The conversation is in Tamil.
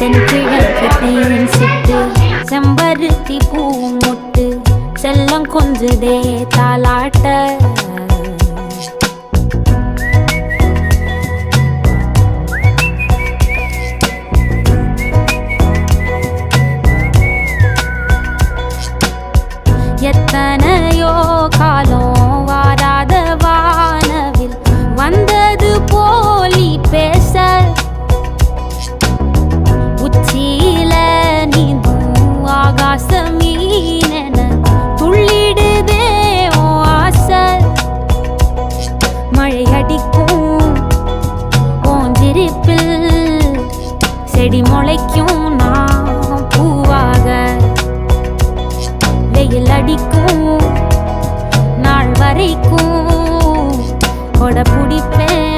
தென்கிழக்கு தேன் சிட்டு செம்பருத்தி பூ முட்டு செல்லம் கொஞ்சுதே தாலாட்ட எத்தனையோ காலம் வாராத வானவில் வந்தது போலி பேச உச்சியில நீந்தும் ஆகாச மீனென துள்ளிடுதே ஓ ஆசை மழை அடிக்கும் ஓஞ்சிருப்பில் செடி முளைக்கும் நான் பூவாக வெயில் அடிக்கும் நாள் வரைக்கும் கொடை பிடிப்பேன்